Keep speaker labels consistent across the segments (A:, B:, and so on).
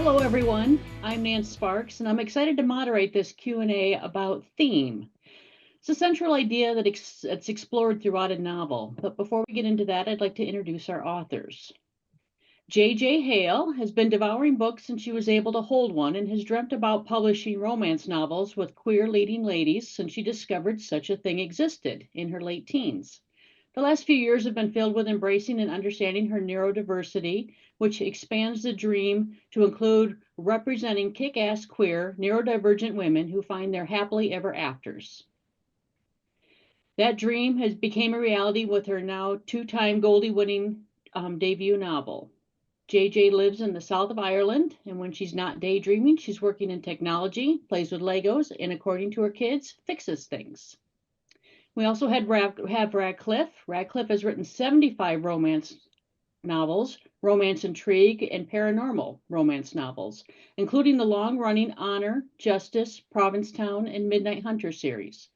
A: Hello, everyone. I'm Nan Sparks, and I'm excited to moderate this Q&A about theme. It's a central idea that's explored throughout a novel. But before we get into that, I'd like to introduce our authors. J.J. Hale has been devouring books since she was able to hold one and has dreamt about publishing romance novels with queer leading ladies since she discovered such a thing existed in her late teens. The last few years have been filled with embracing and understanding her neurodiversity, which expands the dream to include representing kick-ass queer neurodivergent women who find their happily ever afters. That dream has became a reality with her now two-time Goldie winning debut novel. JJ lives in the south of Ireland, and when she's not daydreaming, she's working in technology, plays with Legos, and according to her kids, fixes things. We also have Radcliffe. Radcliffe has written 75 romance novels, romance intrigue, and paranormal romance novels, including the long-running Honor, Justice, Provincetown, and Midnight Hunter series.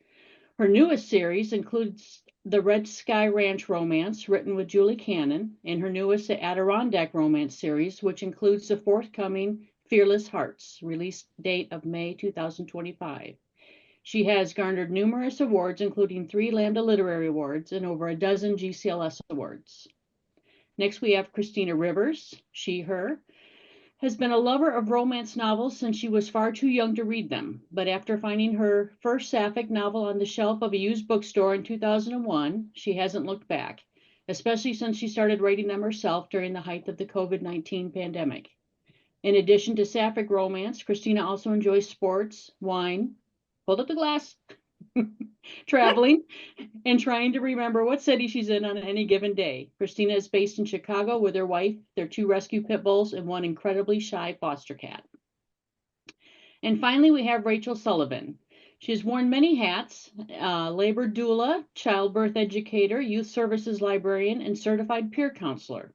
A: Her newest series includes the Red Sky Ranch romance, written with Julie Cannon, and her newest Adirondack romance series, which includes the forthcoming Fearless Hearts, release date of May 2025. She has garnered numerous awards, including 3 Lambda Literary Awards and over a dozen GCLS awards. Next, we have Christina Rivers. She, her, has been a lover of romance novels since she was far too young to read them. But after finding her first sapphic novel on the shelf of a used bookstore in 2001, she hasn't looked back, especially since she started writing them herself during the height of the COVID-19 pandemic. In addition to sapphic romance, Christina also enjoys sports, wine, hold up the glass, traveling, and trying to remember what city she's in on any given day. Christina is based in Chicago with her wife, their 2 rescue pit bulls, and 1 incredibly shy foster cat. And finally, we have Rachel Sullivan. She has worn many hats: labor doula, childbirth educator, youth services librarian, and certified peer counselor.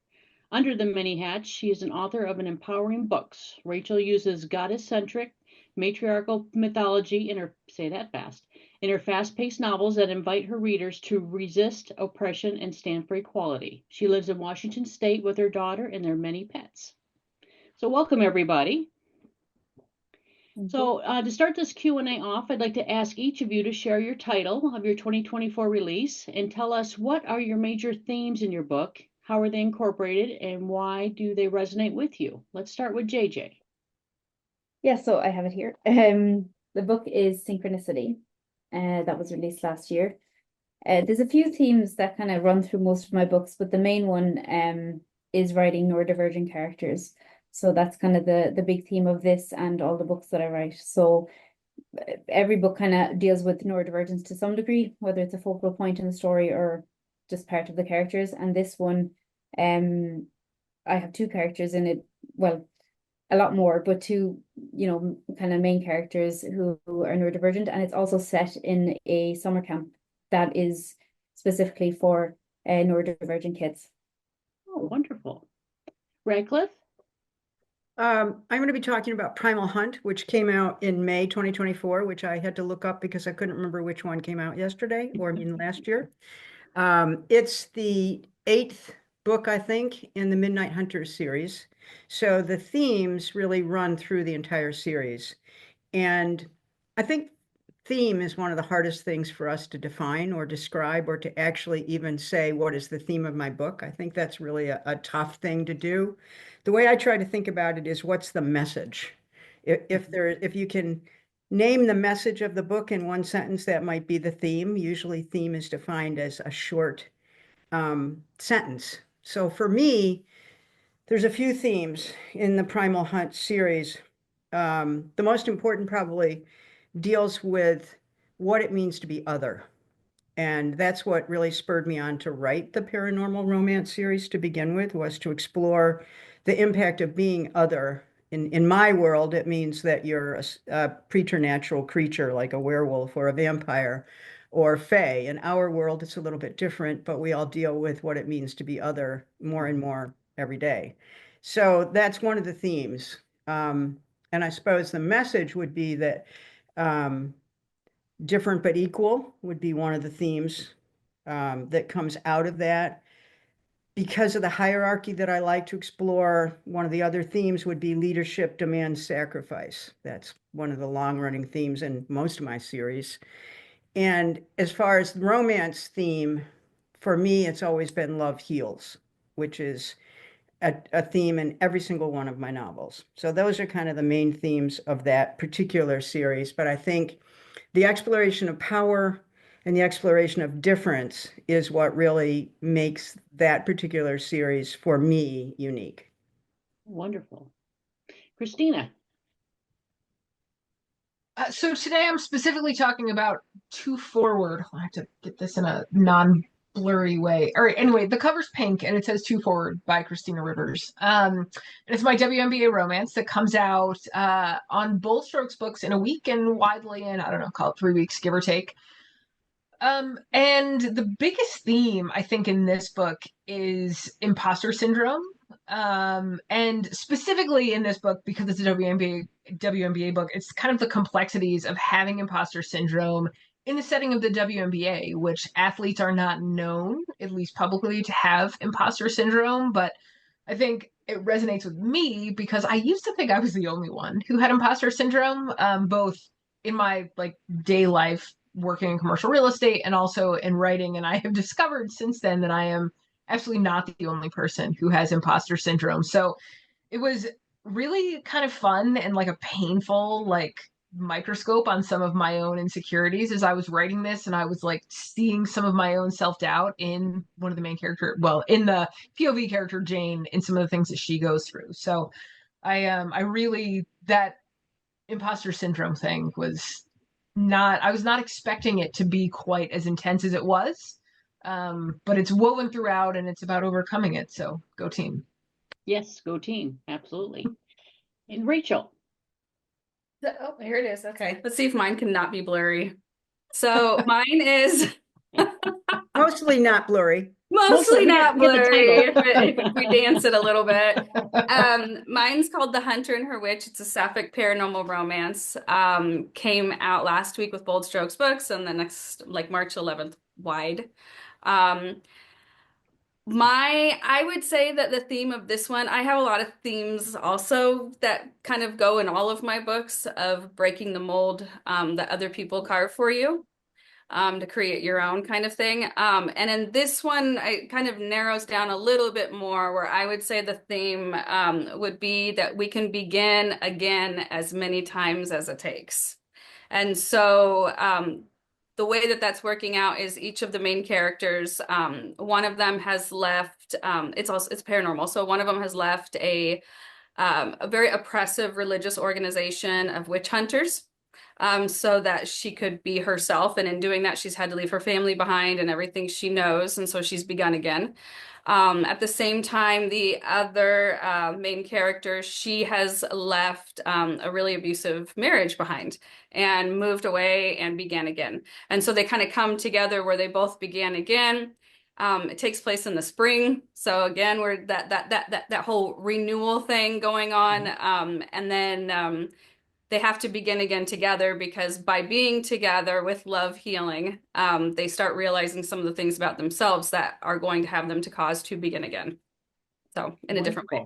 A: Under the many hats, she is an author of an empowering books. Rachel uses goddess-centric matriarchal mythology in her, say that fast, in her fast-paced novels that invite her readers to resist oppression and stand for equality. She lives in Washington State with her daughter and their many pets. So welcome, everybody. So to start this Q&A off, I'd like to ask each of you to share your title of your 2024 release and tell us what are your major themes in your book, how are they incorporated, and why do they resonate with you? Let's start with JJ.
B: Yeah, so I have it here. The book is Synchronicity, that was released last year. There's a few themes that kind of run through most of my books, but the main one is writing neurodivergent characters. So that's kind of the big theme of this and all the books that I write. So every book kind of deals with neurodivergence to some degree, whether it's a focal point in the story or just part of the characters. And this one, I have 2 characters in it. Well, a lot more, but 2, kind of main characters who are neurodivergent, and it's also set in a summer camp that is specifically for neurodivergent kids.
A: Oh, wonderful. Radcliffe?
C: I'm going to be talking about Primal Hunt, which came out in May 2024, which I had to look up because I couldn't remember which one came out yesterday or last year. It's the 8th book, I think, in the Midnight Hunters series. So the themes really run through the entire series. And I think theme is one of the hardest things for us to define or describe or to actually even say, what is the theme of my book? I think that's really a tough thing to do. The way I try to think about it is, what's the message? If you can name the message of the book in one sentence, that might be the theme. Usually theme is defined as a short sentence. So for me, there's a few themes in the Primal Hunt series. The most important probably deals with what it means to be other. And that's what really spurred me on to write the paranormal romance series to begin with, was to explore the impact of being other. In my world, it means that you're a preternatural creature like a werewolf or a vampire or fae. In our world, it's a little bit different, but we all deal with what it means to be other more and more every day. So that's one of the themes. And I suppose the message would be that different but equal would be one of the themes that comes out of that. because of the hierarchy that I like to explore, one of the other themes would be leadership demands sacrifice. That's one of the long-running themes in most of my series. And as far as the romance theme, for me, it's always been love heals, which is a theme in every single one of my novels. So those are kind of the main themes of that particular series. But I think the exploration of power and the exploration of difference is what really makes that particular series for me unique.
A: Wonderful. Christina.
D: So today I'm specifically talking about Two Forward. I have to get this in a non-blurry way. All right, anyway, the cover's pink and it says Two Forward by Christina Rivers. And it's my WNBA romance that comes out on Bold Strokes Books in a week and widely in, I don't know, call it 3 weeks, give or take. And the biggest theme, I think, in this book is imposter syndrome. And specifically in this book, because it's a WNBA book, it's kind of the complexities of having imposter syndrome in the setting of the WNBA, which athletes are not known, at least publicly, to have imposter syndrome. But I think it resonates with me because I used to think I was the only one who had imposter syndrome, both in my like day life working in commercial real estate and also in writing. And I have discovered since then that I am absolutely not the only person who has imposter syndrome. So it was really kind of fun and like a painful like microscope on some of my own insecurities as I was writing this, and I was like seeing some of my own self-doubt in one of the main character, well, in the POV character Jane, in some of the things that she goes through. So I really, that imposter syndrome thing was not, I was not expecting it to be quite as intense as it was. But it's woven throughout and it's about overcoming it. So go team.
A: Yes, go team. Absolutely. And Rachel.
E: Oh, here it is. Okay. Let's see if mine can not be blurry. So mine is
C: Mostly not blurry.
E: mostly not
A: we get the
E: blurry
A: title.
E: if we dance it a little bit. Mine's called The Hunter and Her Witch. It's a sapphic paranormal romance. Came out last week with Bold Strokes Books and the next, like March 11th, wide. I would say that the theme of this one, I have a lot of themes also that kind of go in all of my books of breaking the mold that other people carve for you to create your own kind of thing. And in this one, it kind of narrows down a little bit more where I would say the theme would be that we can begin again as many times as it takes. And so the way that that's working out is each of the main characters, one of them has left, it's paranormal. So one of them has left a very oppressive religious organization of witch hunters, so that she could be herself. And in doing that, she's had to leave her family behind and everything she knows. And so she's begun again. At the same time, the other main character, she has left a really abusive marriage behind and moved away and began again. And so they kind of come together where they both began again. It takes place in the spring. So again, we're that whole renewal thing going on. And then they have to begin again together, because by being together with love healing, they start realizing some of the things about themselves that are going to have them to cause to begin again. So in a different way.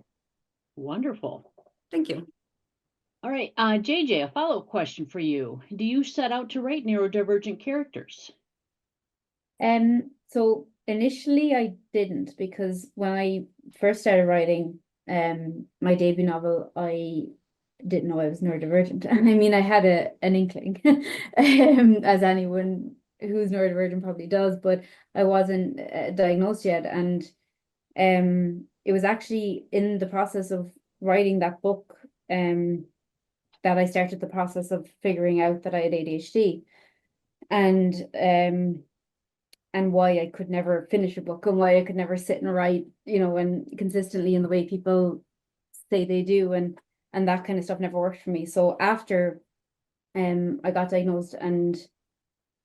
A: Wonderful.
E: Thank you.
A: All right, JJ, a follow-up question for you. Do you set out to write neurodivergent characters?
B: So initially I didn't, because when I first started writing my debut novel, I didn't know I was neurodivergent. And I mean, I had an inkling, as anyone who's neurodivergent probably does, but I wasn't diagnosed yet. And it was actually in the process of writing that book that I started the process of figuring out that I had ADHD, and why I could never finish a book, and why I could never sit and write, and consistently in the way people say they do, and that kind of stuff never worked for me. So after I got diagnosed and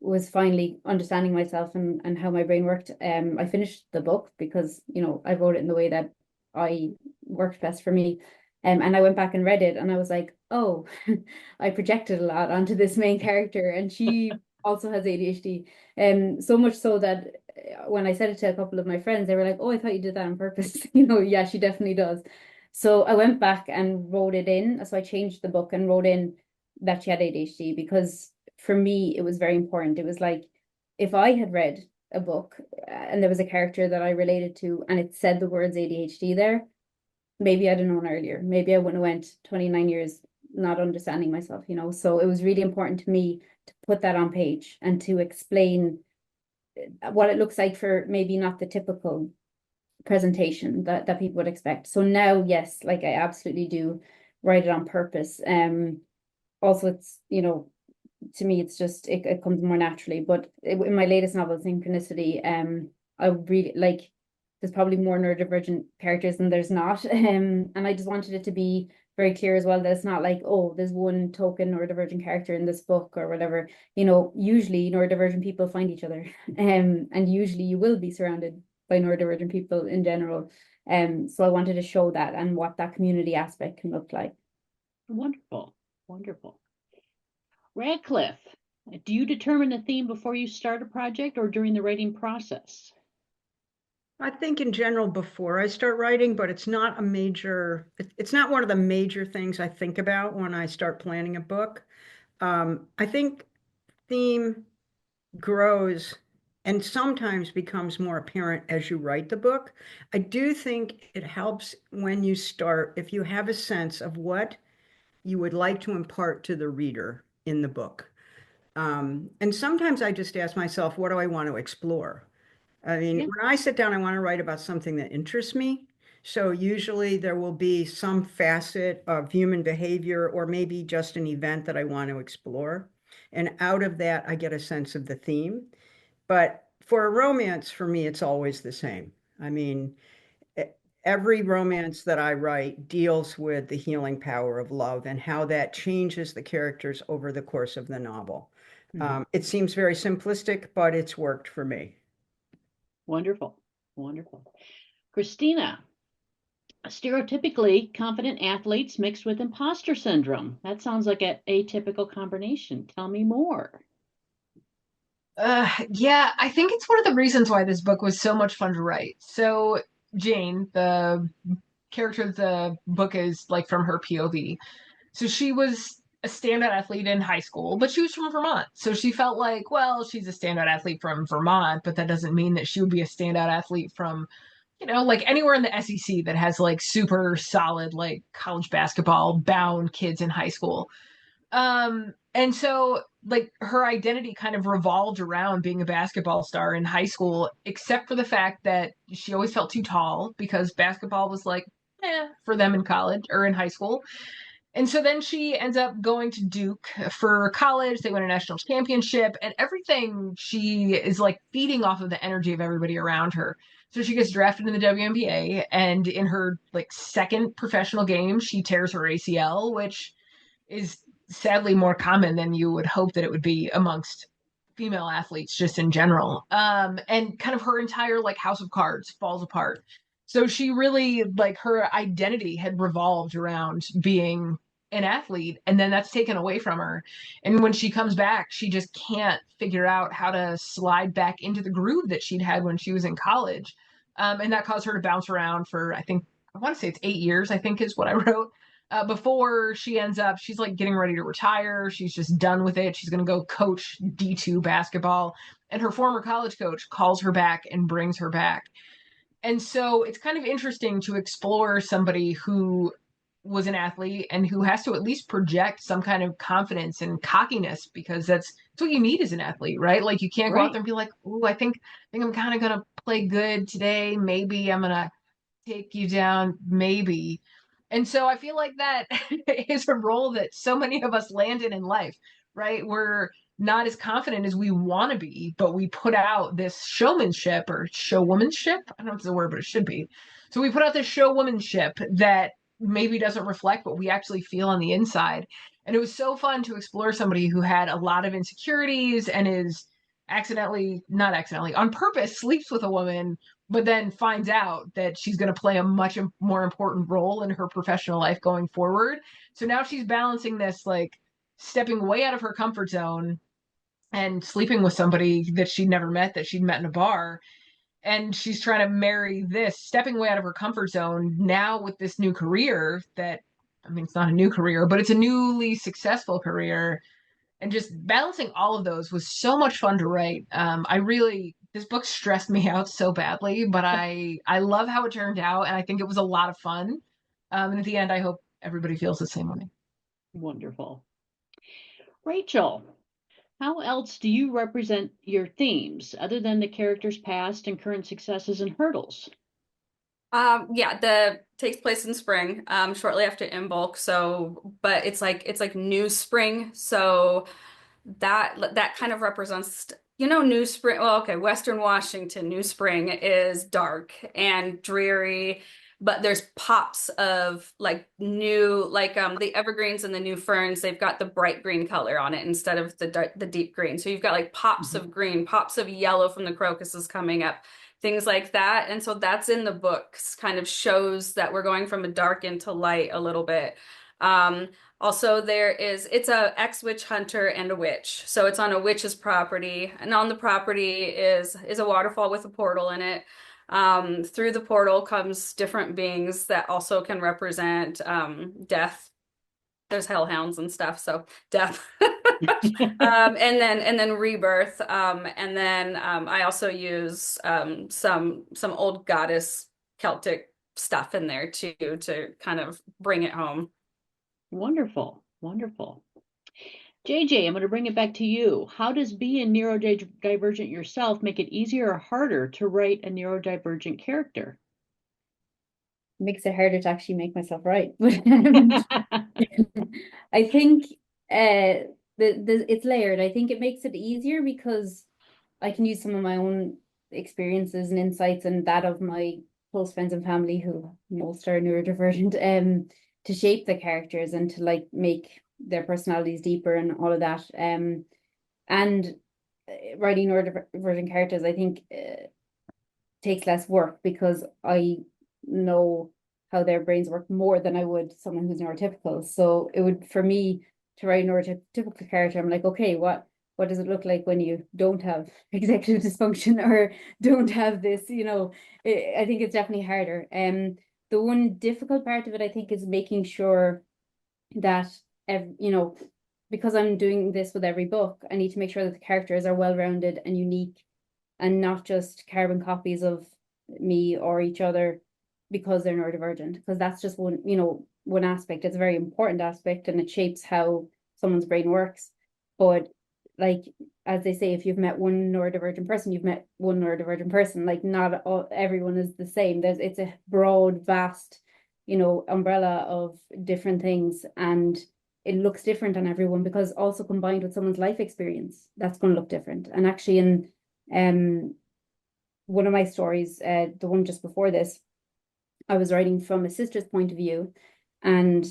B: was finally understanding myself and how my brain worked, I finished the book because, I wrote it in the way that I worked best for me. And I went back and read it, and I was like, oh, I projected a lot onto this main character, and she also has ADHD. So much so that when I said it to a couple of my friends, they were like, "Oh, I thought you did that on purpose." You know, yeah, she definitely does. So I went back and wrote it in. So I changed the book and wrote in that she had ADHD because for me it was very important. It was like if I had read a book and there was a character that I related to and it said the words ADHD there, maybe I'd have known earlier. Maybe I wouldn't have went 29 years not understanding myself, you know. So it was really important to me to put that on page and to explain what it looks like for maybe not the typical presentation that people would expect. So now, yes, like I absolutely do write it on purpose. Also it's, you know, to me it's just it comes more naturally. But in my latest novel, Synchronicity, I really like there's probably more neurodivergent characters than there's not. And I just wanted it to be very clear as well that it's not like, oh, there's one token neurodivergent character in this book or whatever. You know, usually neurodivergent people find each other. And usually you will be surrounded by neurodivergent people in general. So I wanted to show that and what that community aspect can look like.
A: Wonderful. Wonderful. Radcliffe, do you determine a theme before you start a project or during the writing process?
C: I think in general before I start writing, but it's not a major, it's not one of the major things I think about when I start planning a book. I think theme grows and sometimes becomes more apparent as you write the book. I do think it helps when you start, if you have a sense of what you would like to impart to the reader in the book. And sometimes I just ask myself, what do I want to explore? I mean,
A: Yeah.
C: when I sit down, I want to write about something that interests me. So usually there will be some facet of human behavior or maybe just an event that I want to explore. And out of that, I get a sense of the theme. But for a romance, for me, it's always the same. I mean, every romance that I write deals with the healing power of love and how that changes the characters over the course of the novel. It seems very simplistic, but it's worked for me.
A: Wonderful. Wonderful. Christina, stereotypically confident athletes mixed with imposter syndrome. That sounds like an atypical combination. Tell me more.
D: Yeah, I think it's one of the reasons why this book was so much fun to write. So Jane, the character of the book is like from her POV. So she was a standout athlete in high school, but she was from Vermont. So she felt like, well, she's a standout athlete from Vermont, but that doesn't mean that she would be a standout athlete from, like anywhere in the SEC that has like super solid, like college basketball bound kids in high school. And so like her identity kind of revolved around being a basketball star in high school, except for the fact that she always felt too tall because basketball was like, for them in college or in high school. And so then she ends up going to Duke for college. They win a national championship, and everything she is like feeding off of the energy of everybody around her. So she gets drafted in the WNBA, and in her like second professional game, she tears her ACL, which is sadly more common than you would hope that it would be amongst female athletes just in general. And kind of her entire like house of cards falls apart. So she really like her identity had revolved around being an athlete, and then that's taken away from her. And when she comes back, she just can't figure out how to slide back into the groove that she'd had when she was in college. And that caused her to bounce around for, I want to say it's 8 years, I think is what I wrote. Before she ends up, she's like getting ready to retire. She's just done with it. She's going to go coach D2 basketball. And her former college coach calls her back and brings her back. And so it's kind of interesting to explore somebody who was an athlete and who has to at least project some kind of confidence and cockiness because that's what you need as an athlete, right? Like you can't go out there and be like, "Ooh, I think I'm kind of gonna play good today. Maybe I'm gonna take you down, maybe." And so I feel like that is a role that so many of us land in life, right? We're not as confident as we want to be, but we put out this showmanship or showwomanship. I don't know if it's a word, but it should be. So we put out this showwomanship that maybe doesn't reflect what we actually feel on the inside. And it was so fun to explore somebody who had a lot of insecurities and is not accidentally, on purpose sleeps with a woman, but then finds out that she's going to play a much more important role in her professional life going forward. So now she's balancing this, like stepping way out of her comfort zone and sleeping with somebody that she'd never met, that she'd met in a bar. And she's trying to marry this, stepping way out of her comfort zone now with this new career that, I mean, it's not a new career, but it's a newly successful career. And just balancing all of those was so much fun to write. This book stressed me out so badly, but I love how it turned out, and I think it was a lot of fun. And at the end, I hope everybody feels the same way.
A: Wonderful. Rachel, how else do you represent your themes other than the characters' past and current successes and hurdles?
E: Yeah, the takes place in spring, shortly after Imbolc. So, but it's like new spring. So that kind of represents, new spring. Well, okay, Western Washington, new spring is dark and dreary, but there's pops of like new, like the evergreens and the new ferns, they've got the bright green color on it instead of the deep green. So you've got like pops of green, pops of yellow from the crocuses coming up, things like that. And so that's in the books, kind of shows that we're going from a dark into light a little bit. Also, it's a ex-witch hunter and a witch. So it's on a witch's property, and on the property is a waterfall with a portal in it. Through the portal comes different beings that also can represent death. There's hellhounds and stuff, so death. And then rebirth. And then I also use some old goddess Celtic stuff in there too to kind of bring it home.
A: Wonderful, wonderful. JJ, I'm going to bring it back to you. How does being neurodivergent yourself make it easier or harder to write a neurodivergent character?
B: Makes it harder to actually make myself right. I think it's layered. I think it makes it easier because I can use some of my own experiences and insights and that of my close friends and family who most are neurodivergent, to shape the characters and to like make their personalities deeper and all of that. And writing neurodivergent characters, I think, takes less work because I know how their brains work more than I would someone who's neurotypical. So it would, for me, to write a neurotypical character, I'm like, okay, what does it look like when you don't have executive dysfunction or don't have this, I think it's definitely harder. The one difficult part of it, I think, is making sure that, because I'm doing this with every book, I need to make sure that the characters are well-rounded and unique and not just carbon copies of me or each other because they're neurodivergent, because that's just one aspect. It's a very important aspect and it shapes how someone's brain works. But like, as they say, if you've met one neurodivergent person, you've met one neurodivergent person. Like, not everyone is the same. It's a broad, vast, umbrella of different things, and it looks different on everyone because also combined with someone's life experience, that's going to look different. And actually, in one of my stories, the one just before this, I was writing from a sister's point of view, and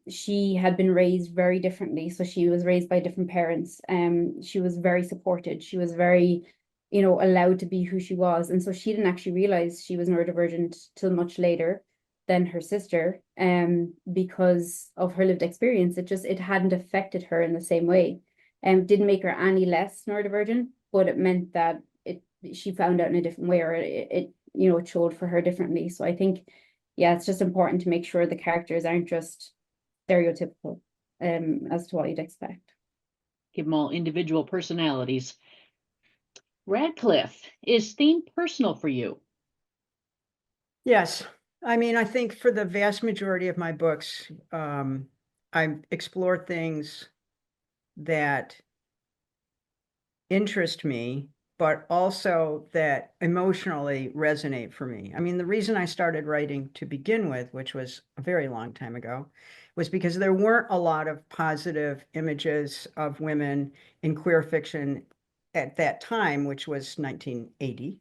B: she had been raised very differently. So she was raised by different parents. She was very supported. She was very, allowed to be who she was. And so she didn't actually realize she was neurodivergent till much later than her sister, because of her lived experience. It hadn't affected her in the same way. Didn't make her any less neurodivergent, but it meant that she found out in a different way, or it showed for her differently. So I think, yeah, it's just important to make sure the characters aren't just stereotypical, as to what you'd expect.
A: Give them all individual personalities. Radcliffe, is theme personal for you?
C: Yes. I mean, I think for the vast majority of my books, I explore things that interest me, but also that emotionally resonate for me. I mean, the reason I started writing to begin with, which was a very long time ago, was because there weren't a lot of positive images of women in queer fiction at that time, which was 1980.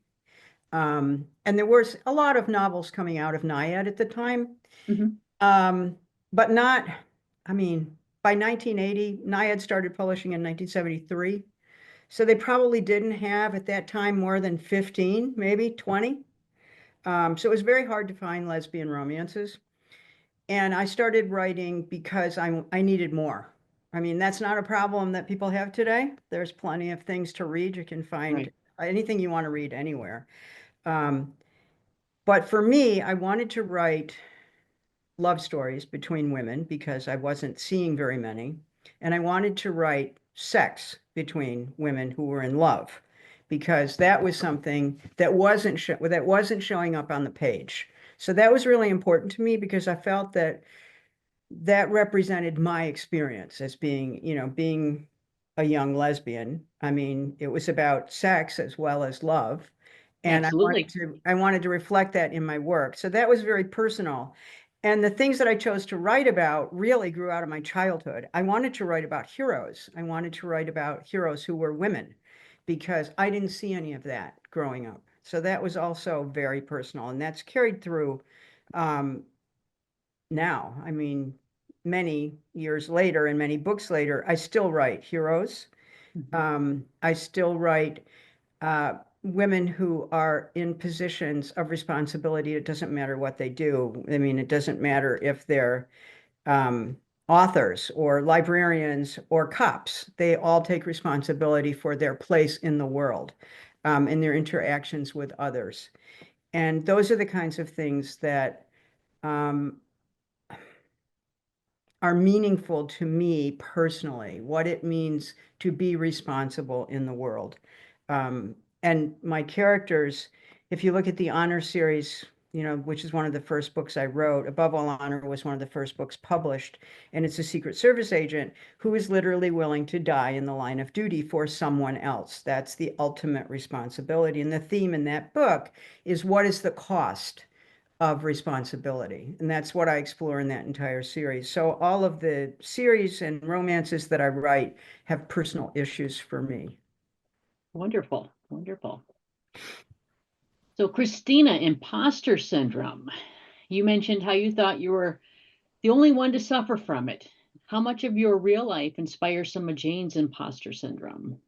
C: And there was a lot of novels coming out of NIAID at the time. But not, I mean, by 1980, NIAID started publishing in 1973. So they probably didn't have at that time more than 15, maybe 20. So it was very hard to find lesbian romances. And I started writing because I needed more. I mean, that's not a problem that people have today. There's plenty of things to read. You can find anything you want to read anywhere. But for me, I wanted to write love stories between women because I wasn't seeing very many. And I wanted to write sex between women who were in love because that was something that wasn't showing up on the page. So that was really important to me because I felt that that represented my experience as being, being a young lesbian. I mean, it was about sex as well as love. And
A: Absolutely.
C: I wanted to reflect that in my work. So that was very personal. And the things that I chose to write about really grew out of my childhood. I wanted to write about heroes. I wanted to write about heroes who were women because I didn't see any of that growing up. So that was also very personal. And that's carried through now. I mean, many years later and many books later, I still write heroes. I still write women who are in positions of responsibility. It doesn't matter what they do. I mean, it doesn't matter if they're authors or librarians or cops. They all take responsibility for their place in the world and their interactions with others. And those are the kinds of things that are meaningful to me personally, what it means to be responsible in the world. And my characters, if you look at the Honor series, which is one of the first books I wrote, Above All Honor was one of the first books published, and it's a Secret Service agent who is literally willing to die in the line of duty for someone else. That's the ultimate responsibility. And the theme in that book is what is the cost of responsibility. And that's what I explore in that entire series. So all of the series and romances that I write have personal issues for me.
A: Wonderful. Wonderful. So Christina, imposter syndrome. You mentioned how you thought you were the only one to suffer from it. How much of your real life inspires some of Jane's imposter syndrome?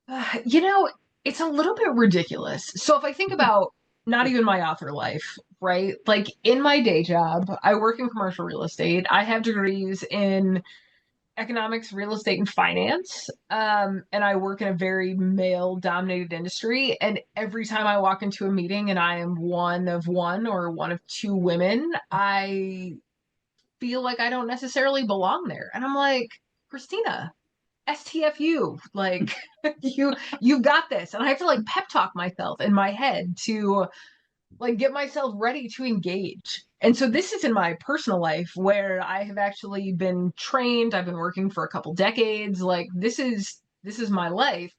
D: It's a little bit ridiculous. So if I think about not even my author life, right? Like in my day job, I work in commercial real estate. I have degrees in economics, real estate, and finance. And I work in a very male dominated industry. And every time I walk into a meeting and I am one of one or one of two women, I feel like I don't necessarily belong there. And I'm like, Christina, STFU, like you've got this. And I have to like pep talk myself in my head to like get myself ready to engage. And so this is in my personal life where I have actually been trained. I've been working for a couple decades. Like this is my life.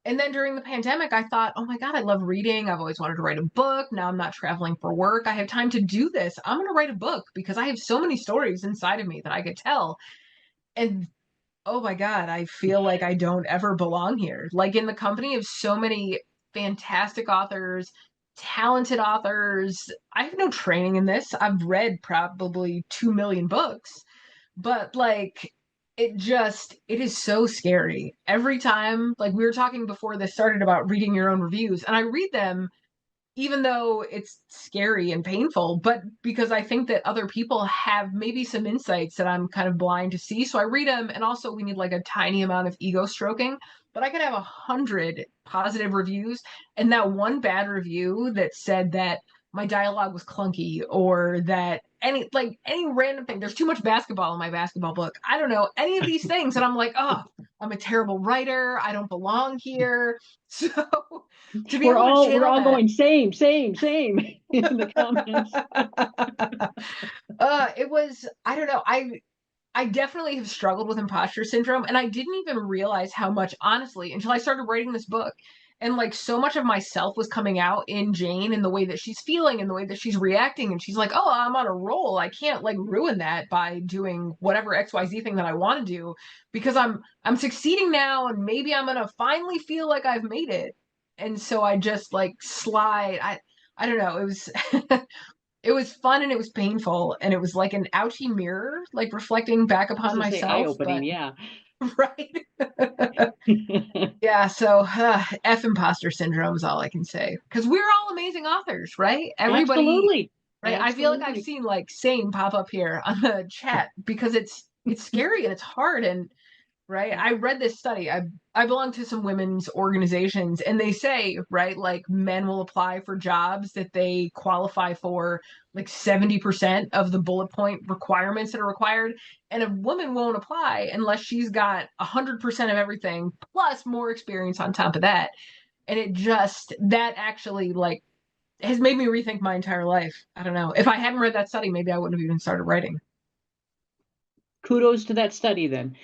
D: And then during the pandemic, I thought, oh my God, I love reading. I've always wanted to write a book. Now I'm not traveling for work. I have time to do this. I'm going to write a book because I have so many stories inside of me that I could tell. And oh my God, I feel like I don't ever belong here. Like in the company of so many fantastic authors, talented authors. I have no training in this. I've read probably 2 million books, but like it is so scary. Every time, like we were talking before this started about reading your own reviews, and I read them even though it's scary and painful, but because I think that other people have maybe some insights that I'm kind of blind to see. So I read them, and also we need like a tiny amount of ego stroking. But I could have 100 positive reviews, and that one bad review that said that my dialogue was clunky or that any random thing. There's too much basketball in my basketball book. I don't know any of these things, and I'm like, oh, I'm a terrible writer. I don't belong here. So to be able to channel
A: we're all
D: that,
A: going same in the comments.
D: it was, I don't know. I definitely have struggled with imposter syndrome, and I didn't even realize how much, honestly, until I started writing this book. And like so much of myself was coming out in Jane in the way that she's feeling and the way that she's reacting. And she's like, oh, I'm on a roll. I can't like ruin that by doing whatever XYZ thing that I want to do because I'm succeeding now and maybe I'm gonna finally feel like I've made it. And so I just like slide. I don't know. It was it was fun and it was painful and it was like an ouchy mirror, like reflecting back
A: I was
D: upon
A: gonna say
D: myself.
A: eye-opening,
D: But
A: yeah.
D: right. Yeah, so F imposter syndrome is all I can say. Because we're all amazing authors, right? Everybody,
A: Absolutely.
D: right? I feel like I've
A: Absolutely.
D: seen like same pop up here on the chat because it's it's scary and it's hard. And right, I read this study. I belong to some women's organizations, and they say, right, like men will apply for jobs that they qualify for like 70% of the bullet point requirements that are required, and a woman won't apply unless she's got 100% of everything plus more experience on top of that. And it just, that actually like has made me rethink my entire life. I don't know. If I hadn't read that study, maybe I wouldn't have even started writing.
A: Kudos to that study then.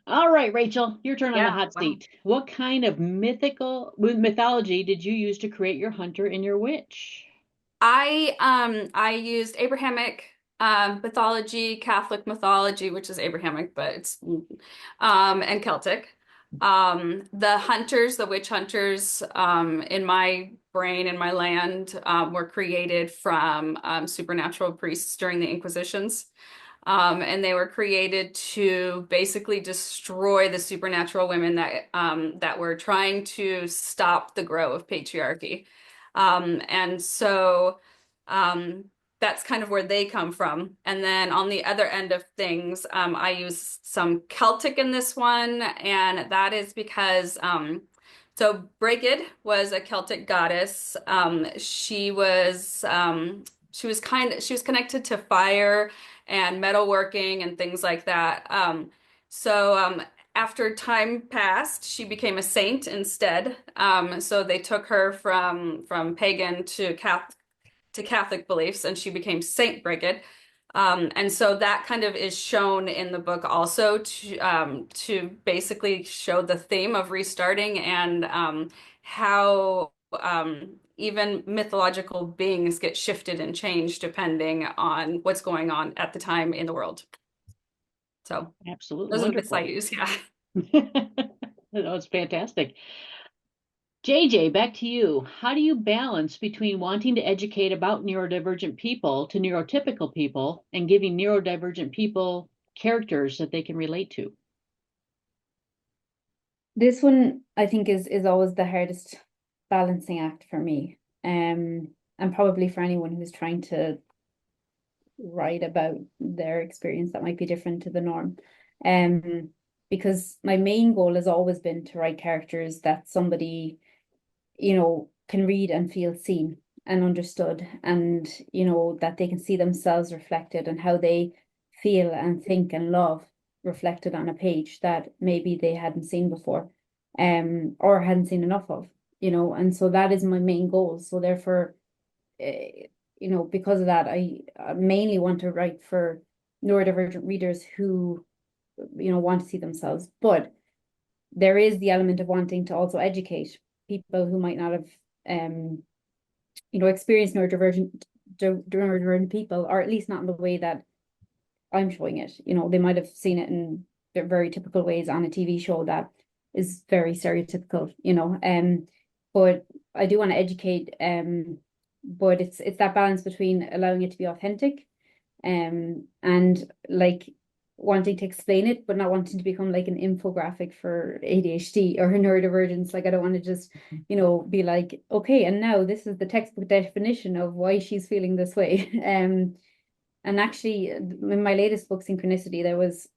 A: All right, Rachel, your turn on the
D: Yeah,
A: hot
D: wow.
A: seat. What kind of mythology did you use to create your hunter and your witch?
E: I used Abrahamic mythology, Catholic mythology, which is Abrahamic, but it's and Celtic. The hunters, the witch hunters, in my brain, in my land, were created from supernatural priests during the Inquisitions. And they were created to basically destroy the supernatural women that were trying to stop the growth of patriarchy. And so um, that's kind of where they come from. And then on the other end of things, I use some Celtic in this one, and that is because so Brigid was a Celtic goddess. She was connected to fire and metalworking and things like that. So after time passed, she became a saint instead. So they took her from pagan to Catholic beliefs, and she became Saint Brigid. And so that kind of is shown in the book also to basically show the theme of restarting and how even mythological beings get shifted and changed depending on what's going on at the time in the world. So
A: Absolutely
E: those are the myths I
A: wonderful.
E: use, yeah.
A: No, it's fantastic. JJ, back to you. How do you balance between wanting to educate about neurodivergent people to neurotypical people and giving neurodivergent people characters that they can relate to?
B: This one I think is always the hardest balancing act for me. And probably for anyone who's trying to write about their experience that might be different to the norm. Because my main goal has always been to write characters that somebody, can read and feel seen and understood, and that they can see themselves reflected and how they feel and think and love reflected on a page that maybe they hadn't seen before, or hadn't seen enough of, and so that is my main goal. So therefore, because of that, I mainly want to write for neurodivergent readers who, want to see themselves. But there is the element of wanting to also educate people who might not have, experienced neurodivergent people, or at least not in the way that I'm showing it. They might have seen it in very typical ways on a TV show that is very stereotypical, but I do want to educate, but it's that balance between allowing it to be authentic, and like wanting to explain it, but not wanting to become like an infographic for ADHD or neurodivergence. Like I don't want to just, be like, okay, and now this is the textbook definition of why she's feeling this way. And actually, in my latest book, Synchronicity, there was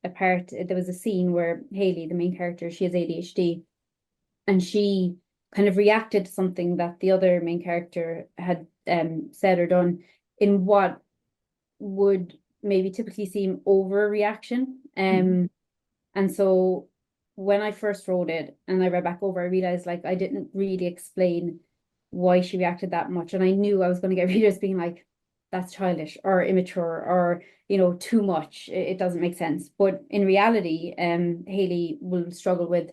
B: a scene where Haley, the main character, she has ADHD, and she kind of reacted to something that the other main character had said or done in what would maybe typically seem overreaction. And so when I first wrote it and I read back over, I realized like I didn't really explain why she reacted that much. And I knew I was going to get readers being like, that's childish or immature or, too much. It doesn't make sense. But in reality, Haley will struggle with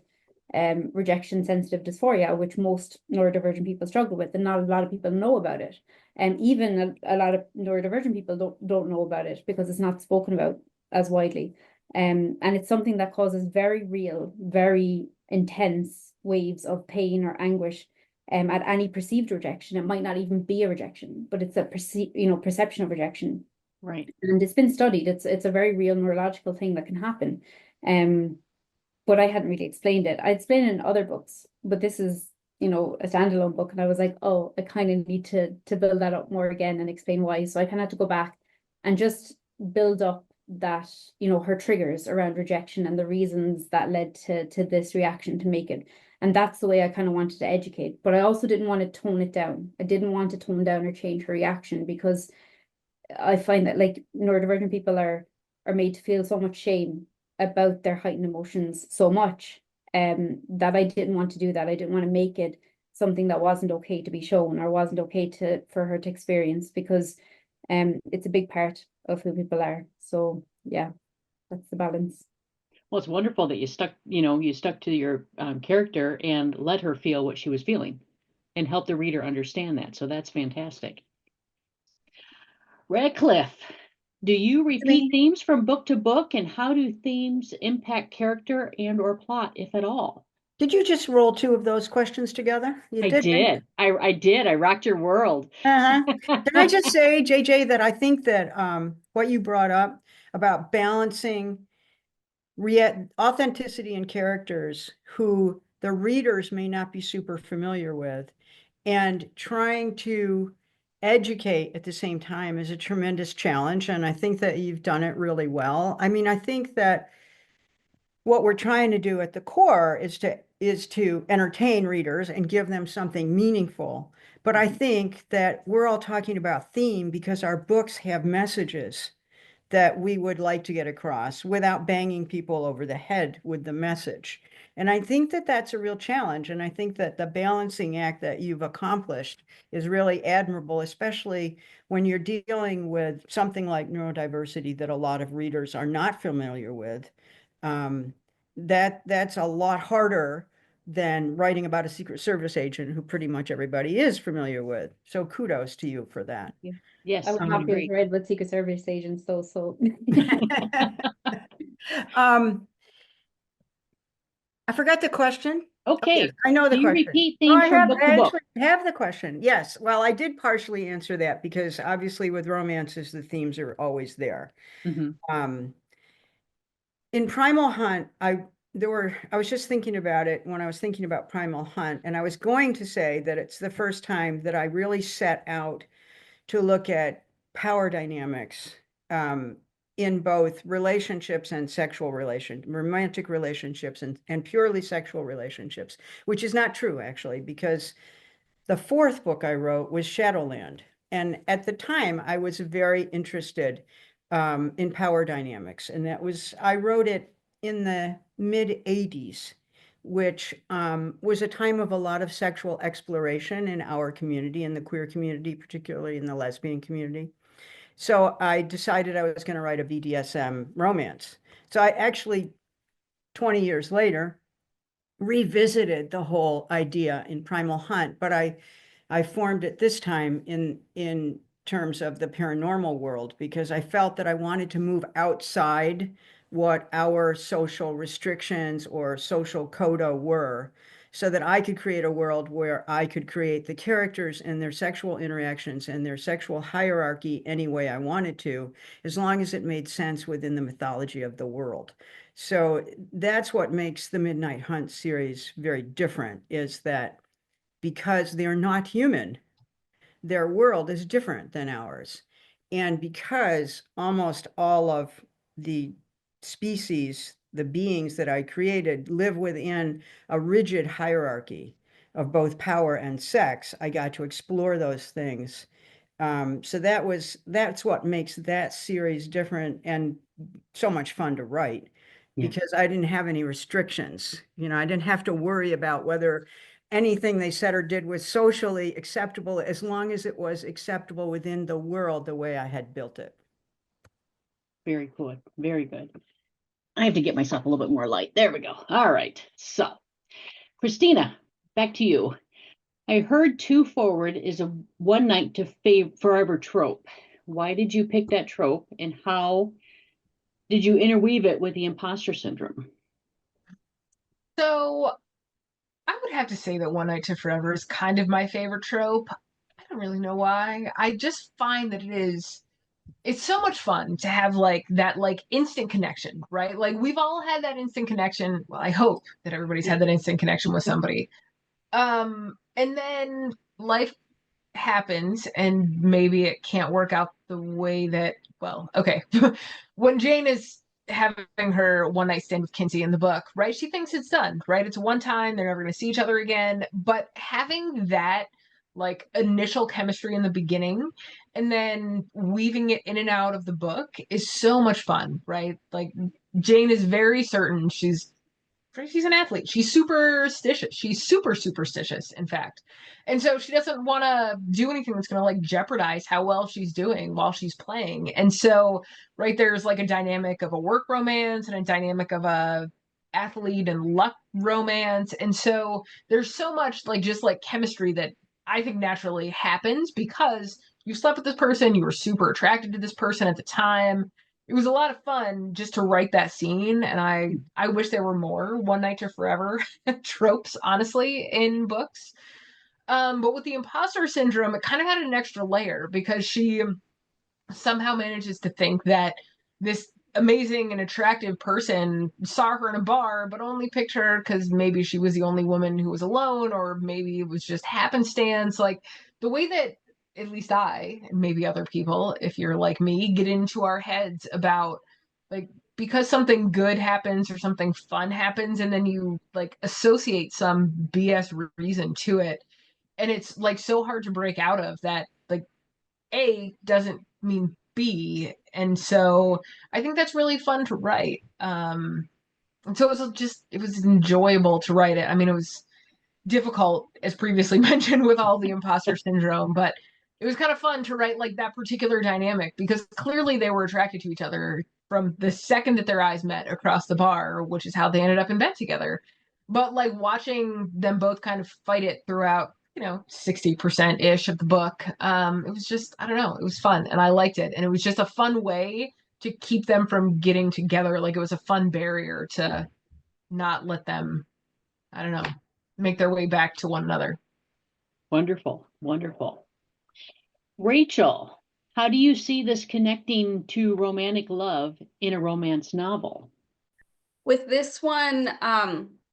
B: rejection sensitive dysphoria, which most neurodivergent people struggle with, and not a lot of people know about it. And even a lot of neurodivergent people don't know about it because it's not spoken about as widely. And it's something that causes very real, very intense waves of pain or anguish at any perceived rejection. It might not even be a rejection, but it's a perception of rejection.
A: Right.
B: And it's been studied. It's a very real neurological thing that can happen. But I hadn't really explained it. I explained it in other books, but this is, a standalone book. And I was like, oh, I kind of need to build that up more again and explain why. So I kind of had to go back and just build up that, her triggers around rejection and the reasons that led to this reaction to make it. And that's the way I kind of wanted to educate. But I also didn't want to tone it down. I didn't want to tone down or change her reaction, because I find that like neurodivergent people are made to feel so much shame about their heightened emotions so much, that I didn't want to do that. I didn't want to make it something that wasn't okay to be shown or wasn't okay for her to experience, because it's a big part of who people are. So yeah, that's the balance.
A: Well, it's wonderful that you stuck to your character and let her feel what she was feeling and help the reader understand that. So that's fantastic. Radcliffe, do you repeat themes from book to book, and how do themes impact character and or plot, if at all?
C: Did you just roll two of those questions together? You
A: I
C: did.
A: did. I did. I rocked your world.
C: Uh-huh. Can I just say, JJ, that I think that what you brought up about balancing authenticity in characters who the readers may not be super familiar with, and trying to educate at the same time is a tremendous challenge. And I think that you've done it really well. I mean, I think that what we're trying to do at the core is to entertain readers and give them something meaningful. But I think that we're all talking about theme because our books have messages that we would like to get across without banging people over the head with the message. And I think that that's a real challenge. And I think that the balancing act that you've accomplished is really admirable, especially when you're dealing with something like neurodiversity that a lot of readers are not familiar with. That's a lot harder than writing about a Secret Service agent who pretty much everybody is familiar with. So kudos to you for that.
B: Yeah.
A: Yes,
B: I would
A: I
B: not be
A: agree.
B: read with Secret Service agents though, so
C: I forgot the question.
A: Okay.
C: Yes, I know the
A: Do you
C: question.
A: repeat
C: Oh,
A: themes
C: I
A: from book to book?
C: actually have the question. Yes. Well, I did partially answer that because obviously with romances, the themes are always there.
A: Mhm.
C: In Primal Hunt, I was just thinking about it when I was thinking about Primal Hunt, and I was going to say that it's the first time that I really set out to look at power dynamics in both relationships and romantic relationships and purely sexual relationships, which is not true actually, because the fourth book I wrote was Shadowland. And at the time I was very interested in power dynamics. And I wrote it in the mid 80s, which was a time of a lot of sexual exploration in our community, in the queer community, particularly in the lesbian community. So I decided I was going to write a BDSM romance. So I actually, 20 years later, revisited the whole idea in Primal Hunt, but I formed it this time in terms of the paranormal world because I felt that I wanted to move outside what our social restrictions or social coda were, so that I could create a world where I could create the characters and their sexual interactions and their sexual hierarchy any way I wanted to, as long as it made sense within the mythology of the world. So that's what makes the Midnight Hunt series very different, is that because they're not human, their world is different than ours. And because almost all of the species, the beings that I created, live within a rigid hierarchy of both power and sex, I got to explore those things. So that's what makes that series different and so much fun to write.
A: Yeah.
C: Because I didn't have any restrictions. I didn't have to worry about whether anything they said or did was socially acceptable, as long as it was acceptable within the world the way I had built it.
A: Very good. Very good. I have to get myself a little bit more light. There we go. All right. So, Christina, back to you. I heard Two Forward is a one night to forever trope. Why did you pick that trope, and how did you interweave it with the imposter syndrome?
D: So I would have to say that One Night to Forever is kind of my favorite trope. I don't really know why. I just find that it's so much fun to have like that like instant connection, right? Like we've all had that instant connection. Well, I hope that everybody's had that instant connection with somebody. And then life happens, and maybe it can't work out the way that, well, okay. When Jane is having her one night stand with Kinsey in the book, right? She thinks it's done, right? It's one time, they're never going to see each other again. But having that like initial chemistry in the beginning and then weaving it in and out of the book is so much fun, right? Like Jane is very certain she's an athlete. She's superstitious. She's super superstitious, in fact. And so she doesn't want to do anything that's going to like jeopardize how well she's doing while she's playing. And so, right, there's like a dynamic of a work romance and a dynamic of a athlete and luck romance. And so there's so much like just like chemistry that I think naturally happens because you slept with this person, you were super attracted to this person at the time. It was a lot of fun just to write that scene, and I wish there were more one night to forever tropes, honestly, in books. But with the imposter syndrome, it kind of had an extra layer because she somehow manages to think that this amazing and attractive person saw her in a bar but only picked her because maybe she was the only woman who was alone, or maybe it was just happenstance. Like the way that at least I, and maybe other people, if you're like me, get into our heads about like because something good happens or something fun happens and then you like associate some BS reason to it, and it's like so hard to break out of that. Like A doesn't mean B. And so I think that's really fun to write. And so it was enjoyable to write it. I mean, it was difficult, as previously mentioned, with all the imposter syndrome, but it was kind of fun to write like that particular dynamic because clearly they were attracted to each other from the second that their eyes met across the bar, which is how they ended up in bed together. But like watching them both kind of fight it throughout, 60% ish of the book, it was just, I don't know, it was fun and I liked it. And it was just a fun way to keep them from getting together. Like it was a fun barrier to not let them, I don't know, make their way back to one another.
A: Wonderful, wonderful. Rachel, how do you see this connecting to romantic love in a romance novel?
E: With this one,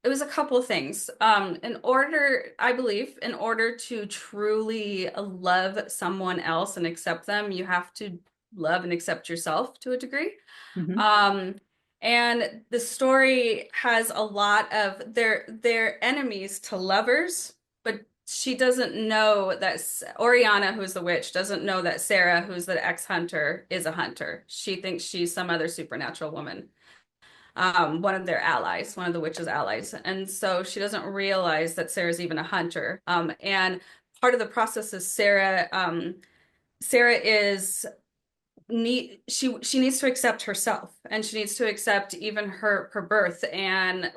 E: it was a couple of things. I believe, in order to truly love someone else and accept them, you have to love and accept yourself to a degree.
A: Mhm.
E: And the story has a lot of they're enemies to lovers, but she doesn't know that Oriana, who's the witch, doesn't know that Sarah, who's the ex-hunter, is a hunter. She thinks she's some other supernatural woman, one of their allies, one of the witch's allies. And so she doesn't realize that Sarah's even a hunter. And part of the process is Sarah is she needs to accept herself, and she needs to accept even her birth and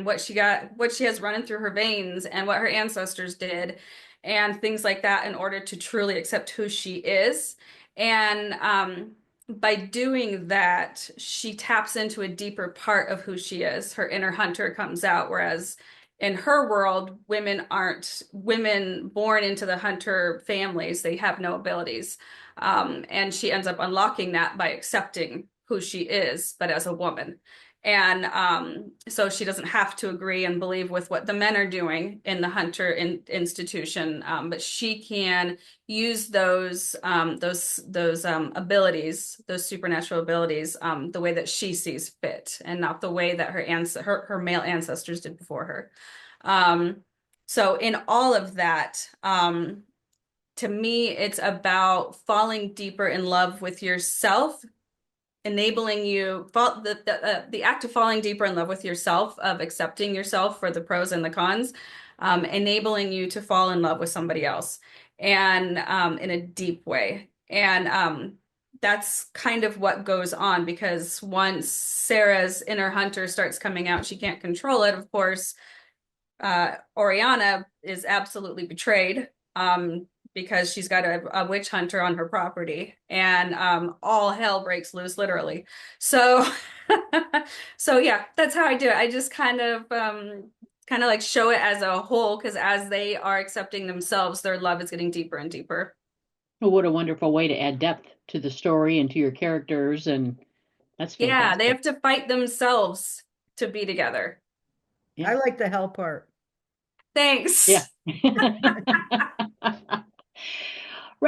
E: what she has running through her veins and what her ancestors did and things like that in order to truly accept who she is. And by doing that, she taps into a deeper part of who she is. Her inner hunter comes out, whereas in her world, women born into the hunter families, they have no abilities. And she ends up unlocking that by accepting who she is, but as a woman. And so she doesn't have to agree and believe with what the men are doing in the hunter institution, but she can use those abilities, those supernatural abilities, the way that she sees fit, and not the way that her male ancestors did before her. So in all of that, to me, it's about falling deeper in love with yourself, enabling you the act of falling deeper in love with yourself, of accepting yourself for the pros and the cons, enabling you to fall in love with somebody else, and in a deep way. And that's kind of what goes on, because once Sarah's inner hunter starts coming out, she can't control it, of course. Oriana is absolutely betrayed, because she's got a witch hunter on her property, and all hell breaks loose, literally. So, so yeah, that's how I do it. I just kind of like show it as a whole, because as they are accepting themselves, their love is getting deeper and deeper.
A: Well, what a wonderful way to add depth to the story and to your characters, and that's
E: Yeah, they
A: fantastic.
E: have to fight themselves to be together.
C: I like the hell part.
E: Thanks.
A: Yeah.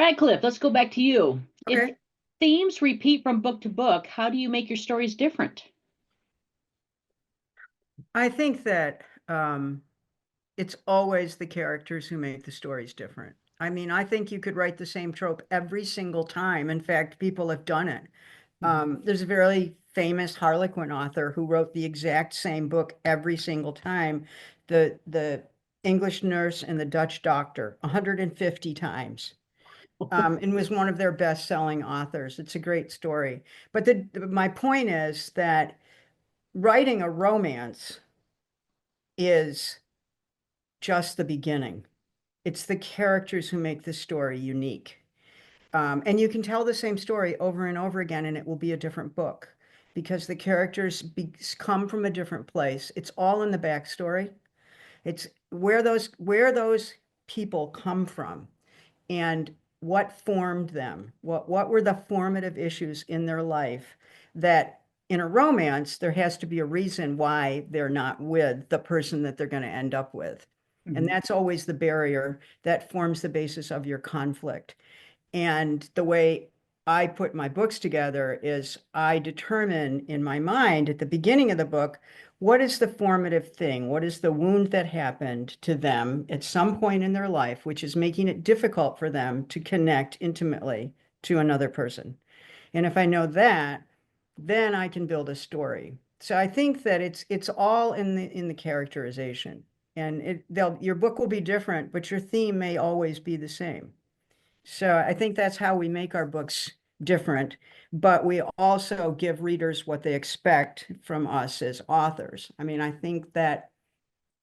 A: Radcliffe, let's go back to you. If
C: Okay.
A: themes repeat from book to book, how do you make your stories different?
C: I think that it's always the characters who make the stories different. I mean, I think you could write the same trope every single time. In fact, people have done it. There's a very famous Harlequin author who wrote the exact same book every single time. The English Nurse and the Dutch Doctor, 150 times. And was one of their best-selling authors. It's a great story. But my point is that writing a romance is just the beginning. It's the characters who make the story unique. And you can tell the same story over and over again, and it will be a different book because the characters come from a different place. It's all in the backstory. It's where those people come from and what formed them. What were the formative issues in their life that in a romance, there has to be a reason why they're not with the person that they're going to end up with. And that's always the barrier that forms the basis of your conflict. And the way I put my books together is I determine in my mind at the beginning of the book, what is the formative thing? What is the wound that happened to them at some point in their life, which is making it difficult for them to connect intimately to another person? And if I know that, then I can build a story. So I think that it's all in the characterization. And your book will be different, but your theme may always be the same. So I think that's how we make our books different, but we also give readers what they expect from us as authors. I mean, I think that,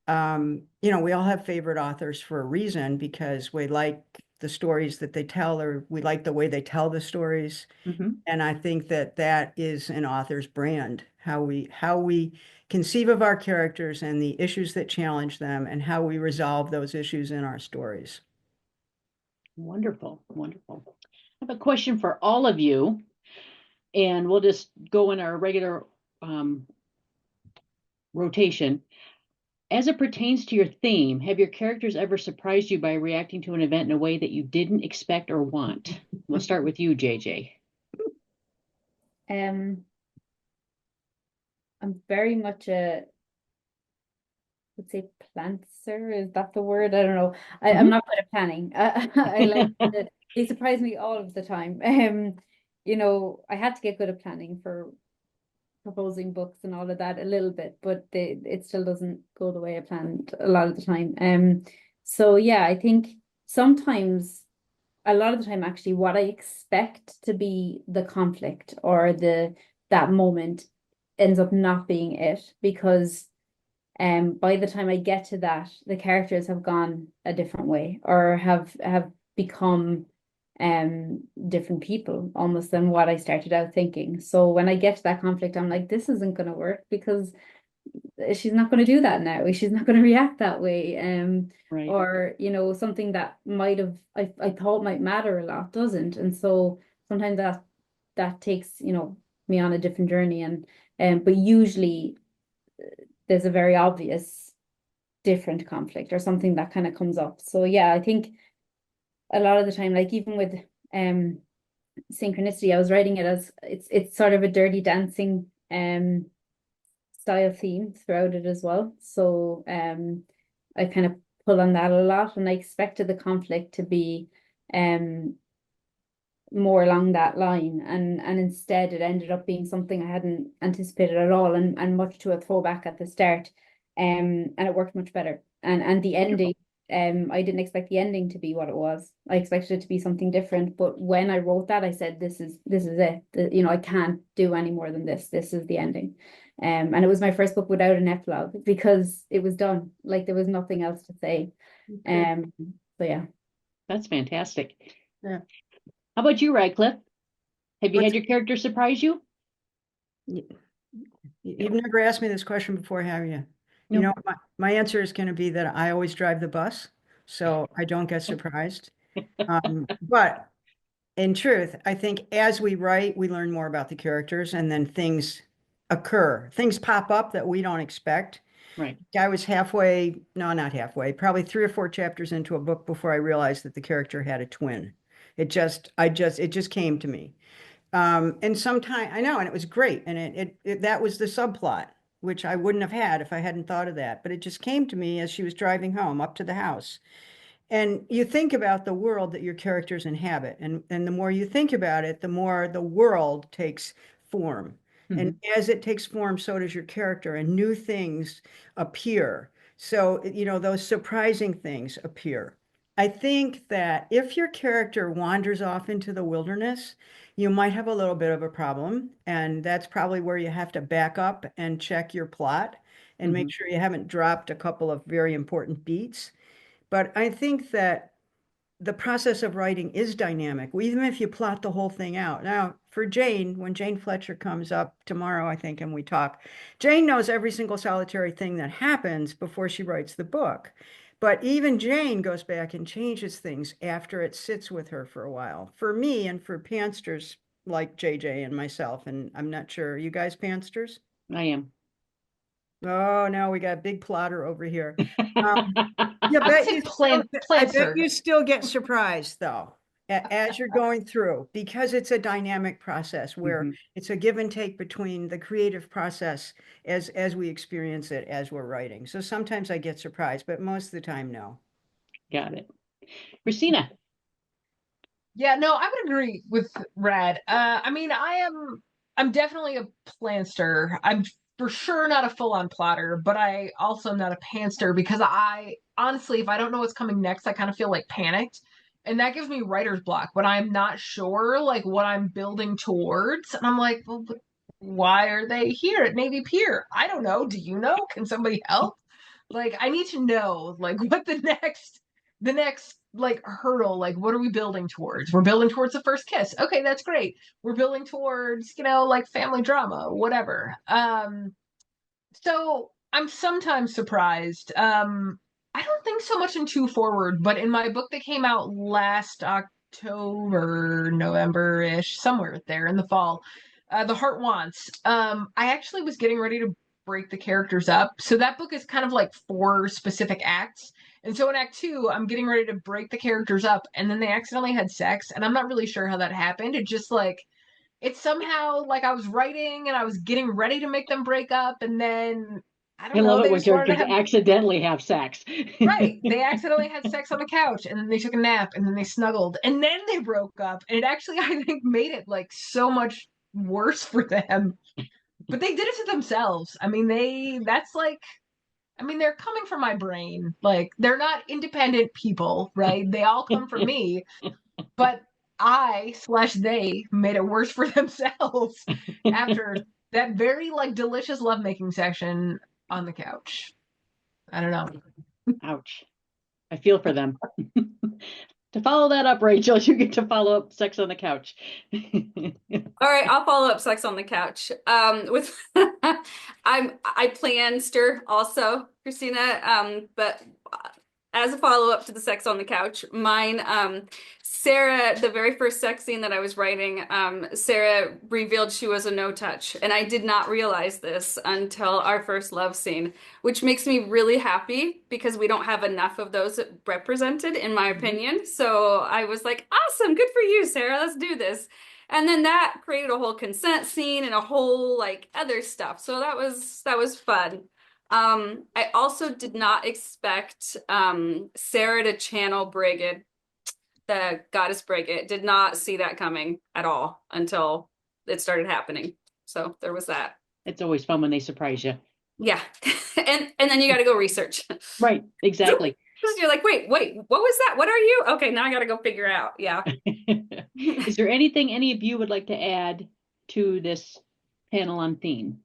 C: we all have favorite authors for a reason because we like the stories that they tell, or we like the way they tell the stories. And I think that that is an author's brand, how we conceive of our characters and the issues that challenge them and how we resolve those issues in our stories.
A: Wonderful, wonderful. I have a question for all of you, and we'll just go in our regular rotation. As it pertains to your theme, have your characters ever surprised you by reacting to an event in a way that you didn't expect or want? We'll start with you, JJ.
B: I'm very much would say plantser. Is that the word? I don't know. I'm not good at planning. They surprise me all of the time. I had to get good at planning for proposing books and all of that a little bit, but it still doesn't go the way I planned a lot of the time. So yeah, I think sometimes, a lot of the time, actually, what I expect to be the conflict or that moment ends up not being it, because by the time I get to that, the characters have gone a different way or have become different people almost than what I started out thinking. So when I get to that conflict, I'm like, this isn't going to work because she's not going to do that now. She's not going to react that way.
A: Right.
B: Or, something that I thought might matter a lot doesn't. And so sometimes that takes, me on a different journey. But usually there's a very obvious different conflict or something that kind of comes up. So yeah, I think a lot of the time, like even with Synchronicity, I was writing it as it's sort of a Dirty Dancing style theme throughout it as well. So I kind of pull on that a lot, and I expected the conflict to be more along that line, and instead it ended up being something I hadn't anticipated at all, and much to a throwback at the start, and it worked much better. And the ending, I didn't expect the ending to be what it was. I expected it to be something different, but when I wrote that, I said, this is it. I can't do any more than this. This is the ending. And it was my first book without an epilogue because it was done. Like there was nothing else to say. So yeah.
A: That's fantastic.
C: Yeah.
A: How about you, Radcliffe? Have you
C: What's-
A: had your character surprise you?
C: You've never asked me this question before, have you?
A: No.
C: My answer is going to be that I always drive the bus, so I don't get surprised. But in truth, I think as we write, we learn more about the characters, and then things occur. Things pop up that we don't expect.
A: Right.
C: I was not halfway, probably 3 or 4 chapters into a book before I realized that the character had a twin. It just came to me. And sometime I know, and it was great. And that was the subplot, which I wouldn't have had if I hadn't thought of that. But it just came to me as she was driving home up to the house. And you think about the world that your characters inhabit. And the more you think about it, the more the world takes form. And as it takes form, so does your character, and new things appear. So, those surprising things appear. I think that if your character wanders off into the wilderness, you might have a little bit of a problem. And that's probably where you have to back up and check your plot and make sure you haven't dropped a couple of very important beats. But I think that the process of writing is dynamic, even if you plot the whole thing out. Now, for Jane, when Jane Fletcher comes up tomorrow, I think, and we talk, Jane knows every single solitary thing that happens before she writes the book. But even Jane goes back and changes things after it sits with her for a while. For me and for pansters like JJ and myself, and I'm not sure, you guys pansters?
A: I am.
C: Oh, now we got a big plotter over here.
D: I would say
C: I bet
D: planter.
C: you still get surprised though, as you're going through, because it's a dynamic process where it's a give and take between the creative process as we experience it as we're writing. So sometimes I get surprised, but most of the time, no.
A: Got it. Christina.
D: Yeah, no, I would agree with Rad. I mean, I'm definitely a planster. I'm for sure not a full-on plotter, but I also am not a pantster because I honestly, if I don't know what's coming next, I kind of feel like panicked. And that gives me writer's block when I'm not sure like what I'm building towards. And I'm like, well, why are they here at Navy Pier? I don't know. Do you know? Can somebody help? Like, I need to know like what the next like hurdle, like what are we building towards? We're building towards the first kiss. Okay, that's great. We're building towards, like family drama, whatever. So I'm sometimes surprised. I don't think so much in Two Forward, but in my book that came out last October, November-ish, somewhere there in the fall, The Heart Wants, I actually was getting ready to break the characters up. So that book is kind of like 4 specific acts. And so in Act 2, I'm getting ready to break the characters up, and then they accidentally had sex, and I'm not really sure how that happened. It just like it's somehow like I was writing and I was getting ready to make them break up, and then I
A: I
D: don't know,
A: love it
D: they
A: when
D: just wanted to
A: characters
D: have
A: accidentally have sex.
D: right. They accidentally had sex on the couch, and then they took a nap, and then they snuggled, and then they broke up. And it actually, I think, made it like so much worse for them. But they did it to themselves. I mean, they're coming from my brain. Like, they're not independent people, right? They all come from me, but I/they made it worse for themselves after that very like delicious lovemaking section on the couch. I don't know.
A: Ouch. I feel for them. To follow that up, Rachel, you get to follow up Sex on the Couch.
E: All right, I'll follow up Sex on the Couch. With I planster also, Christina. But as a follow-up to the Sex on the Couch, mine, Sarah, the very first sex scene that I was writing, Sarah revealed she was a no-touch, and I did not realize this until our first love scene, which makes me really happy because we don't have enough of those represented, in my opinion. So I was like, awesome, good for you, Sarah, let's do this. And then that created a whole consent scene and a whole like other stuff. So that was fun. I also did not expect Sarah to channel Brigid, the goddess Brigid. Did not see that coming at all until it started happening. So there was that.
A: It's always fun when they surprise you.
E: Yeah. and then you got to go research.
A: Right, exactly.
E: You're like, wait, what was that? What are you? Okay, now I got to go figure out. Yeah.
A: Is there anything any of you would like to add to this panel on theme?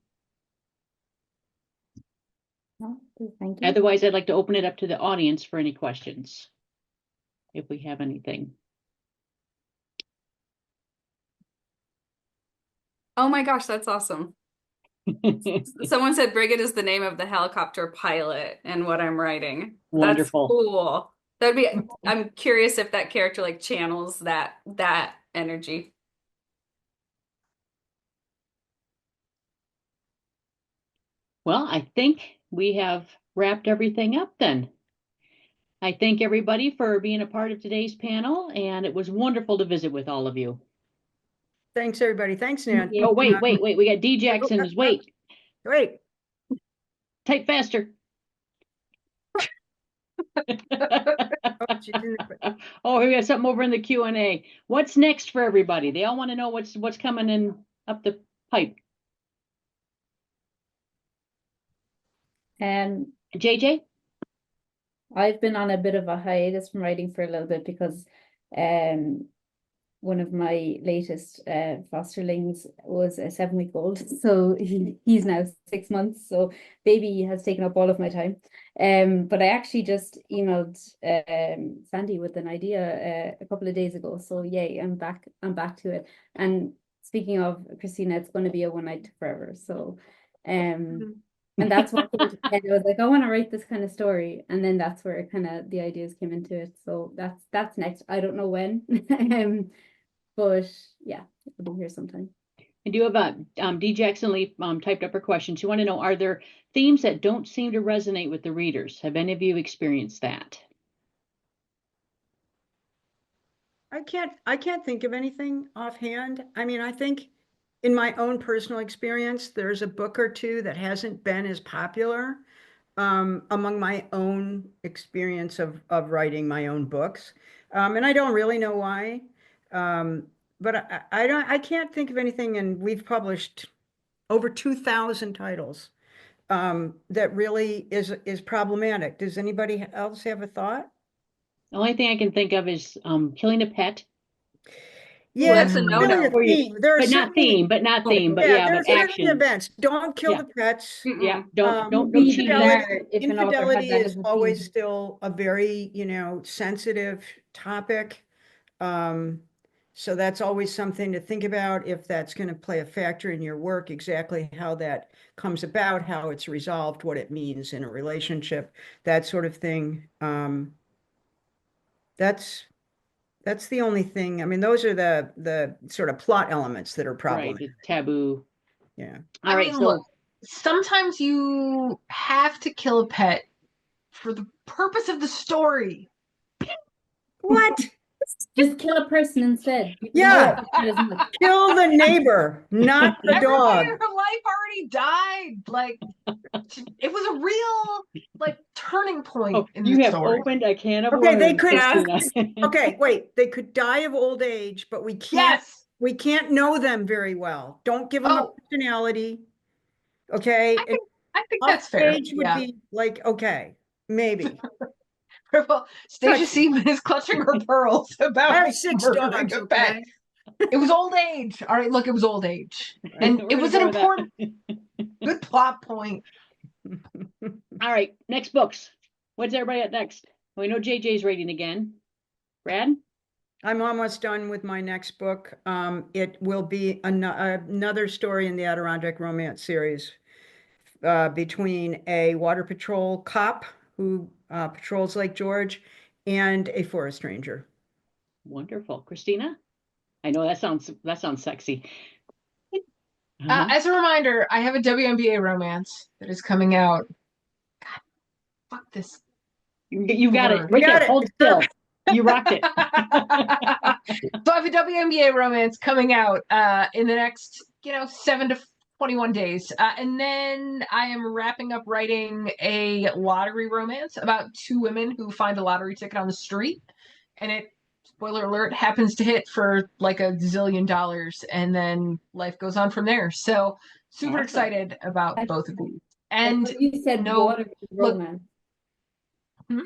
B: No, thank you.
A: Otherwise, I'd like to open it up to the audience for any questions, if we have anything.
E: Oh my gosh, that's awesome. Someone said Brigid is the name of the helicopter pilot in what I'm writing.
A: Wonderful.
E: That's cool. That'd be, I'm curious if that character like channels that energy.
A: Well, I think we have wrapped everything up then. I thank everybody for being a part of today's panel, and it was wonderful to visit with all of you.
C: Thanks, everybody. Thanks, Nan.
B: Yeah.
A: Oh, wait. We got D. Jackson's. Wait,
C: Wait.
A: type faster.
C: Oh, she's in the-
A: Oh, we got something over in the Q&A. What's next for everybody? They all want to know what's coming in up the pipe. JJ?
B: I've been on a bit of a hiatus from writing for a little bit because one of my latest fosterlings was a 7-week-old, so he's now 6 months. So baby has taken up all of my time. But I actually just emailed Sandy with an idea a couple of days ago. So yay, I'm back to it. And speaking of Christina, it's going to be a one night forever. So and that's what came to head. I was like, I want to write this kind of story, and then that's where kind of the ideas came into it. So that's next. I don't know when, but yeah, it'll be here sometime.
A: I do have a D. Jackson Lee typed up her question. She want to know, are there themes that don't seem to resonate with the readers? Have any of you experienced that?
C: I can't think of anything offhand. I mean, I think in my own personal experience, there's a book or two that hasn't been as popular among my own experience of writing my own books. And I don't really know why. But I can't think of anything, and we've published over 2,000 titles that really is problematic. Does anybody else have a thought?
A: The only thing I can think of is killing a pet.
C: Yeah,
E: that's a
C: it's
E: no-no.
C: really a theme. There are
A: But not
C: certainly-
A: theme, but not theme, but
C: Yeah,
A: yeah,
C: there's
A: but
C: certain
A: action.
C: events. Don't kill
A: Yeah.
C: the pets.
A: Yeah,
E: Mm-mm.
A: don't
B: Be
A: cheat.
B: bizarre if an author had
C: Infidelity
B: that
C: is
B: as a
C: always
B: theme.
C: still a very, sensitive topic. So that's always something to think about if that's going to play a factor in your work, exactly how that comes about, how it's resolved, what it means in a relationship, that sort of thing. That's the only thing. I mean, those are the sort of plot elements that are
A: Right,
C: problematic.
A: the taboo.
C: Yeah.
A: All
D: I
A: right,
D: mean,
A: so
D: look, sometimes you have to kill a pet for the purpose of the story.
C: What?
B: Just kill a person instead. People
C: Yeah.
B: don't do it as much.
C: Kill the neighbor, not the
D: Everybody
C: dog.
D: in her life already died. Like, it was a real, like, turning point
A: oh,
D: in
A: you
D: the
A: have
D: story.
A: opened a can of
C: Okay, they
A: worms,
C: could-
A: Christina.
C: Okay, wait, they could die of old age, but we
D: Yes.
C: can't know them very well. Don't give them a
D: Oh.
C: personality. Okay?
D: I think
C: Old
D: that's fair.
C: age would
D: Yeah.
C: be like, okay, maybe.
D: Well, Stacia Seaman is clutching her pearls about
C: I have
D: me
C: 6
D: murdering
C: dogs,
D: a pet.
C: okay?
D: It was old age. All right, look, it was old age. And
A: We're
D: it
A: gonna
D: was
A: go
D: an
A: with that.
D: important, good plot point.
A: All right, next books. What's everybody at next? We know JJ's reading again. Brad?
C: I'm almost done with my next book. It will be another story in the Adirondack Romance series between a Water Patrol cop who patrols Lake George and a forest ranger.
A: Wonderful. Christina? I know that sounds sexy. Uh-huh.
D: As a reminder, I have a WNBA romance that is coming out. God, fuck this.
A: You got it.
D: Word.
A: Right
C: You got
A: there.
C: it.
A: Hold still. You rocked it.
D: So I have a WNBA romance coming out in the next, 7 to 21 days. And then I am wrapping up writing a lottery romance about 2 women who find a lottery ticket on the street. And it, spoiler alert, happens to hit for like $1 zillion. And then life goes on from there. So super
A: Awesome.
D: excited about both of these.
B: I
D: And
B: thought you said
D: no,
B: watery
D: look-
B: romance.
D: Hmm?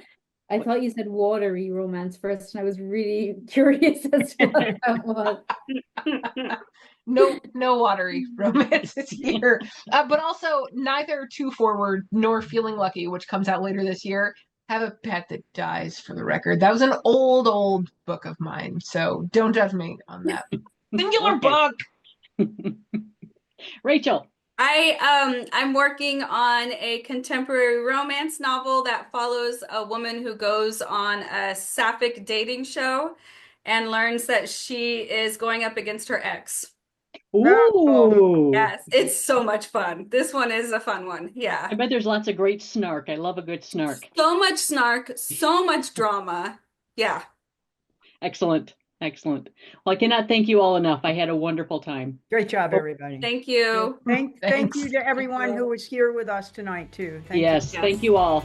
B: I thought you said watery romance first, and I was really curious as to what that was.
D: no watery romances here. But also neither Too Forward nor Feeling Lucky, which comes out later this year, have a pet that dies, for the record. That was an old book of mine, so don't judge me on that singular
A: Okay.
D: book.
A: Rachel.
E: I'm working on a contemporary romance novel that follows a woman who goes on a sapphic dating show and learns that she is going up against her ex.
A: Ooh.
E: Yes, it's so much fun. This one is a fun one. Yeah.
A: I bet there's lots of great snark. I love a good snark.
E: So much snark, so much drama. Yeah.
A: Excellent. Excellent. Well, I cannot thank you all enough. I had a wonderful time.
C: Great job, everybody.
E: Thank you.
C: Thank you
D: Thanks.
C: to everyone who was here with us tonight, too. Thank you.
A: Yes,
E: Yes.
A: thank you all.